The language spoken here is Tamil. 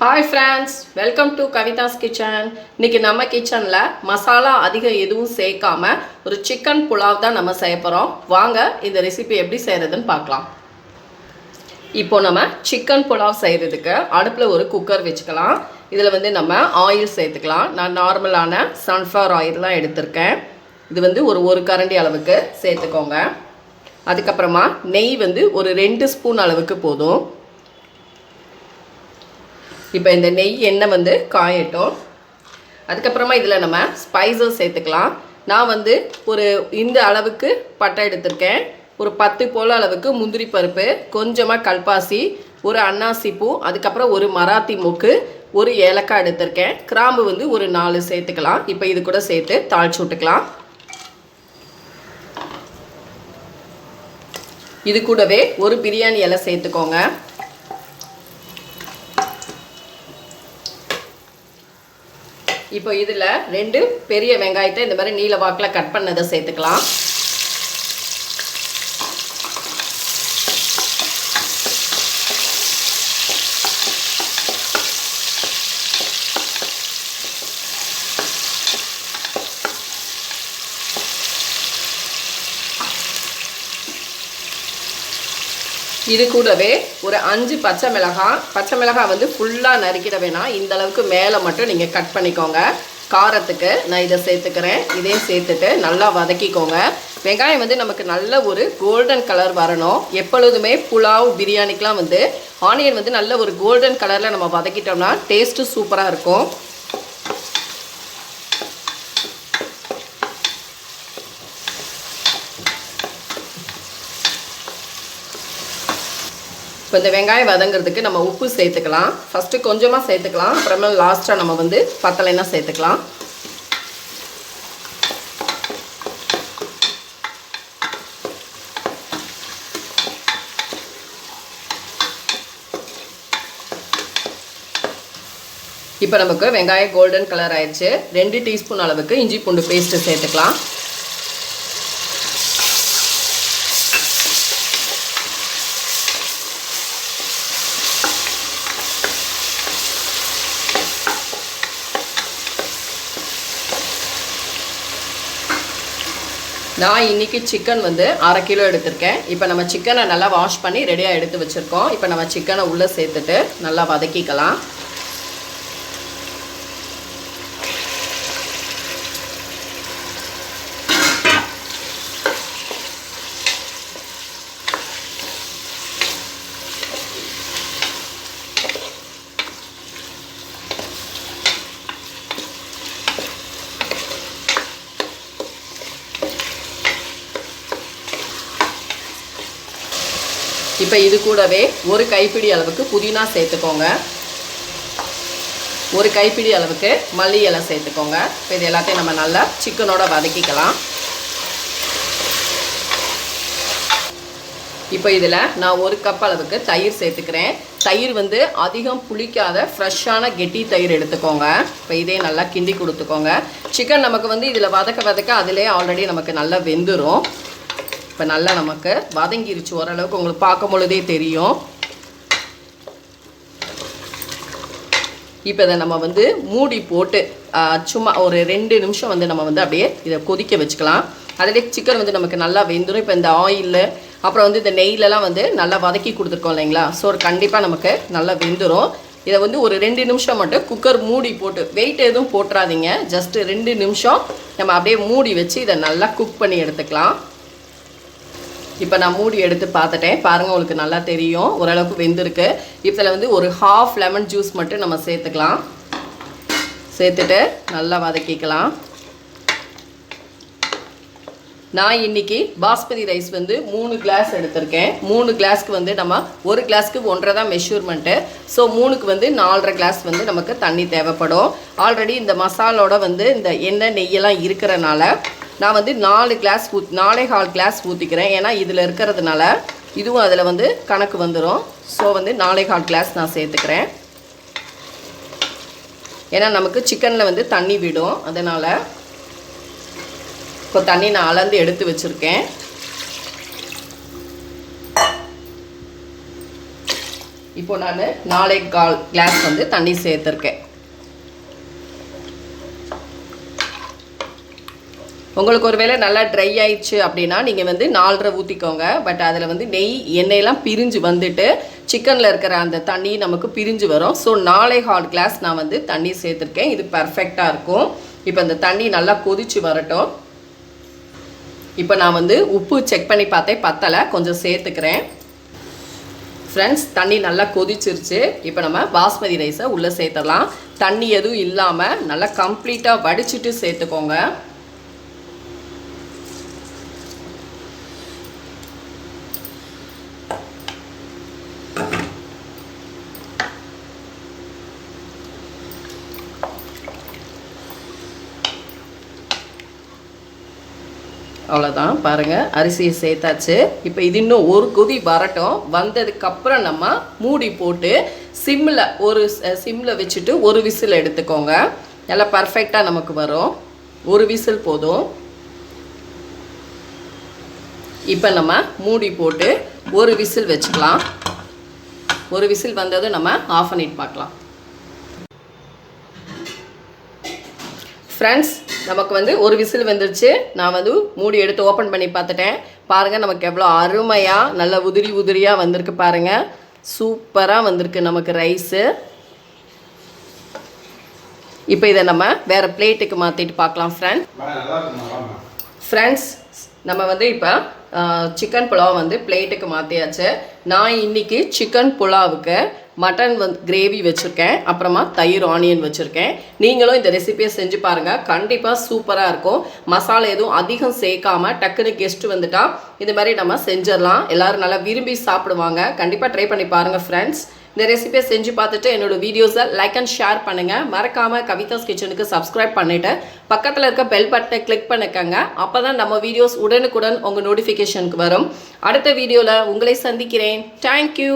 Hi friends, welcome to Kavitha's kitchen. இன்றைக்கி நம்ம கிச்சனில் மசாலா அதிகம் எதுவும் சேர்க்காம ஒரு சிக்கன் புலாவ் தான் நம்ம செய்ய போகிறோம். வாங்க இந்த ரெசிபி எப்படி செய்கிறதுன்னு பார்க்கலாம். இப்போ நம்ம சிக்கன் புலாவ் செய்கிறதுக்கு அடுப்பில் ஒரு குக்கர் வச்சுக்கலாம். இதில் நம்ம ஆயில் சேர்த்துக்கலாம். நான் நார்மலான சன்ஃப்ளவர் ஆயில் தான் எடுத்திருக்கேன். இது ஒரு கரண்டி அளவுக்கு சேர்த்துக்கோங்க. அதுக்கப்புறமா நெய் ஒரு 2 ஸ்பூன் அளவுக்கு போதும். இப்போ இந்த நெய் எண்ணெய் காயட்டும். அதுக்கப்புறமா இதில் நம்ம ஸ்பைசஸ் சேர்த்துக்கலாம். நான் ஒரு இந்த அளவுக்கு பட்டை எடுத்திருக்கேன். ஒரு 10 போல் அளவுக்கு முந்திரி பருப்பு, கொஞ்சமாக கல்பாசி, ஒரு அன்னாசி பூ, அதுக்கப்புறம் ஒரு மராத்தி மொக்கு, ஒரு ஏலக்காய் எடுத்திருக்கேன். கிராம்பு ஒரு 4 சேர்த்துக்கலாம். இப்போ இது கூட சேர்த்து தாளிச்சு விட்டுக்கலாம். இது கூடவே ஒரு பிரியாணி இலை சேர்த்துக்கோங்க. இப்போ இதில் 2 பெரிய வெங்காயத்தை இந்த மாதிரி நீல வாக்கில் கட் பண்ணதை சேர்த்துக்கலாம். இது கூடவே ஒரு 5 பச்சை மிளகாய் ஃபுல்லாக நறுக்கிட வேணாம். இந்த அளவுக்கு மேலே மட்டும் நீங்கள் கட் பண்ணிக்கோங்க. காரத்துக்கு நான் இதை சேர்த்துக்கிறேன். இதையும் சேர்த்துட்டு நல்லா வதக்கிக்கோங்க. வெங்காயம் நமக்கு நல்ல ஒரு கோல்டன் கலர் வரணும். எப்பொழுதுமே புலாவ் பிரியாணிக்கெலாம் ஆனியன் நல்ல ஒரு கோல்டன் கலரில் நம்ம வதக்கிட்டோம்னா டேஸ்ட்டு சூப்பராக இருக்கும். இப்போ இந்த வெங்காயம் வதங்கிறதுக்கு நம்ம உப்பு சேர்த்துக்கலாம். ஃபஸ்ட்டு கொஞ்சமாக சேர்த்துக்கலாம். அப்புறமா லாஸ்ட்டாக நம்ம பத்தலைன்னா சேர்த்துக்கலாம். இப்போ நமக்கு வெங்காயம் கோல்டன் கலர் ஆயிடுச்சு. 2 டீஸ்பூன் அளவுக்கு இஞ்சி பூண்டு பேஸ்ட்டு சேர்த்துக்கலாம். நான் இன்றைக்கி சிக்கன் 1/2 கிலோ எடுத்திருக்கேன். இப்போ நம்ம சிக்கனை நல்லா வாஷ் பண்ணி ரெடியாக எடுத்து வச்சுருக்கோம். இப்போ நம்ம சிக்கனை உள்ளே சேர்த்துட்டு நல்லா வதக்கிக்கலாம். இப்போ இது கூடவே ஒரு கைப்பிடி அளவுக்கு புதினா சேர்த்துக்கோங்க. ஒரு கைப்பிடி அளவுக்கு மல்லி இலை சேர்த்துக்கோங்க. இப்போ இது எல்லாத்தையும் நம்ம நல்லா சிக்கனோட வதக்கிக்கலாம். இப்போ இதில் நான் 1 கப் அளவுக்கு தயிர் சேர்த்துக்கிறேன். தயிர் அதிகம் புளிக்காத ஃப்ரெஷ்ஷான கெட்டி தயிர் எடுத்துக்கோங்க. இப்போ இதே நல்லா கிண்டி கொடுத்துக்கோங்க. சிக்கன் நமக்கு இதில் வதக்க அதிலே ஆல்ரெடி நமக்கு நல்லா வெந்துடும். இப்போ நல்லா நமக்கு வதங்கிருச்சு ஓரளவுக்கு, உங்களுக்கு பார்க்கும் பொழுதே தெரியும். இப்போ இதை நம்ம மூடி போட்டு சும்மா ஒரு 2 நிமிஷம் நம்ம அப்படியே இதை கொதிக்க வச்சுக்கலாம். அதிலே சிக்கன் நமக்கு நல்லா வெந்துடும். இப்போ இந்த ஆயிலில் அப்புறம் இந்த நெய்லலாம் நல்லா வதக்கி கொடுத்துருக்கோம் இல்லைங்களா. ஸோ கண்டிப்பாக நமக்கு நல்லா வெந்துடும். இதை ஒரு 2 நிமிஷம் மட்டும் குக்கர் மூடி போட்டு, வெயிட் எதுவும் போட்டுறாதீங்க, ஜஸ்ட்டு 2 நிமிஷம் நம்ம அப்படியே மூடி வச்சு இதை நல்லா குக் பண்ணி எடுத்துக்கலாம். இப்போ நான் மூடி எடுத்து பார்த்துட்டேன். பாருங்கள், உங்களுக்கு நல்லா தெரியும் ஓரளவுக்கு வெந்திருக்கு. இப்போ இதில் ஒரு ½ லெமன் ஜூஸ் மட்டும் நம்ம சேர்த்துக்கலாம். சேர்த்துட்டு நல்லா வதக்கிக்கலாம். நான் இன்றைக்கி பாஸ்மதி ரைஸ் 3 கிளாஸ் எடுத்திருக்கேன். 3 கிளாஸ்க்கு நம்ம 1 கிளாஸ்க்கு 1.5 தான் மெஷூர்மெண்ட்டு. ஸோ 3க்கு 4.5 கிளாஸ் நமக்கு தண்ணி தேவைப்படும். ஆல்ரெடி இந்த மசாலோட இந்த எண்ணெய் நெய்யெல்லாம் இருக்கிறனால நான் 4 கிளாஸ் 4.25 கிளாஸ் ஊற்றிக்கிறேன். ஏன்னா இதில் இருக்கிறதுனால இதுவும் அதில் கணக்கு வந்துடும். ஸோ 4.25 கிளாஸ் நான் சேர்த்துக்கிறேன். ஏன்னா நமக்கு சிக்கனில் தண்ணி விடும். அதனால் இப்போ தண்ணி நான் அளந்து எடுத்து வச்சுருக்கேன். இப்போ நான் 4.25 கிளாஸ் வந்து தண்ணி சேர்த்துருக்கேன். உங்களுக்கு ஒருவேளை நல்லா ட்ரை ஆயிடுச்சு அப்படின்னா நீங்கள் வந்து 4.5 ஊற்றிக்கோங்க. பட் அதில் வந்து எண்ணெயெல்லாம் பிரிஞ்சு வந்துட்டு சிக்கனில் இருக்கிற அந்த தண்ணி நமக்கு பிரிஞ்சு வரும். ஸோ 4.25 கிளாஸ் நான் வந்து தண்ணி சேர்த்துருக்கேன். இது பர்ஃபெக்டாக இருக்கும். இப்போ இந்த தண்ணி நல்லா கொதிச்சு வரட்டும். இப்போ நான் வந்து உப்பு செக் பண்ணி பார்த்தேன், பத்தலை, கொஞ்சம் சேர்த்துக்கிறேன். ஃப்ரெண்ட்ஸ், தண்ணி நல்லா கொதிச்சிருச்சு. இப்போ நம்ம பாஸ்மதி ரைஸை உள்ளே சேர்த்துடலாம். தண்ணி எதுவும் இல்லாமல் நல்லா கம்ப்ளீட்டாக வடிச்சிட்டு சேர்த்துக்கோங்க. அவ்வளோதான், பாருங்கள், அரிசியை சேர்த்தாச்சு. இப்போ இது இன்னும் ஒரு கொதி வரட்டும். வந்ததுக்கப்புறம் நம்ம மூடி போட்டு சிம்மில் வச்சுட்டு ஒரு விசில் எடுத்துக்கோங்க. நல்லா பர்ஃபெக்டாக நமக்கு வரும். ஒரு விசில் போதும். இப்போ நம்ம மூடி போட்டு ஒரு விசில் வச்சுக்கலாம். ஒரு விசில் வந்ததும் நம்ம ஆஃப் பண்ணிட்டு பார்க்கலாம். ஃப்ரெண்ட்ஸ், நமக்கு வந்து ஒரு விசில் வந்துருச்சு. நான் வந்து மூடி எடுத்து ஓப்பன் பண்ணி பார்த்துட்டேன். பாருங்கள், நமக்கு எவ்வளோ அருமையாக நல்லா உதிரியாக வந்திருக்கு பாருங்கள். சூப்பராக வந்திருக்கு நமக்கு ரைஸு. இப்போ இதை நம்ம வேறு பிளேட்டுக்கு மாற்றிட்டு பார்க்கலாம். ஃப்ரெண்ட்ஸ், நம்ம வந்து இப்போ சிக்கன் புலாவ் வந்து பிளேட்டுக்கு மாற்றியாச்சு. நான் இன்றைக்கி சிக்கன் புலாவுக்கு மட்டன் கிரேவி வச்சுருக்கேன். அப்புறமா தயிர் ஆனியன் வச்சுருக்கேன். நீங்களும் இந்த ரெசிபியை செஞ்சு பாருங்கள். கண்டிப்பாக சூப்பராக இருக்கும். மசாலா எதுவும் அதிகம் சேர்க்காமல் டக்குன்னு கெஸ்ட்டு வந்துட்டா இந்த மாதிரி நம்ம செஞ்சிடலாம். எல்லோரும் நல்லா விரும்பி சாப்பிடுவாங்க. கண்டிப்பாக ட்ரை பண்ணி பாருங்கள் ஃப்ரெண்ட்ஸ். இந்த ரெசிபியை செஞ்சு பார்த்துட்டு என்னோடய வீடியோஸை லைக் அண்ட் ஷேர் பண்ணுங்கள். மறக்காமல் கவிதாஸ் கிச்சனுக்கு சப்ஸ்கிரைப் பண்ணிவிட்டு பக்கத்தில் இருக்க பெல் பட்டனை கிளிக் பண்ணிக்கோங்க. அப்போ தான் நம்ம வீடியோஸ் உடனுக்குடன் உங்கள் நோட்டிஃபிகேஷனுக்கு வரும். அடுத்த வீடியோவில் உங்களை சந்திக்கிறேன். தேங்க்யூ.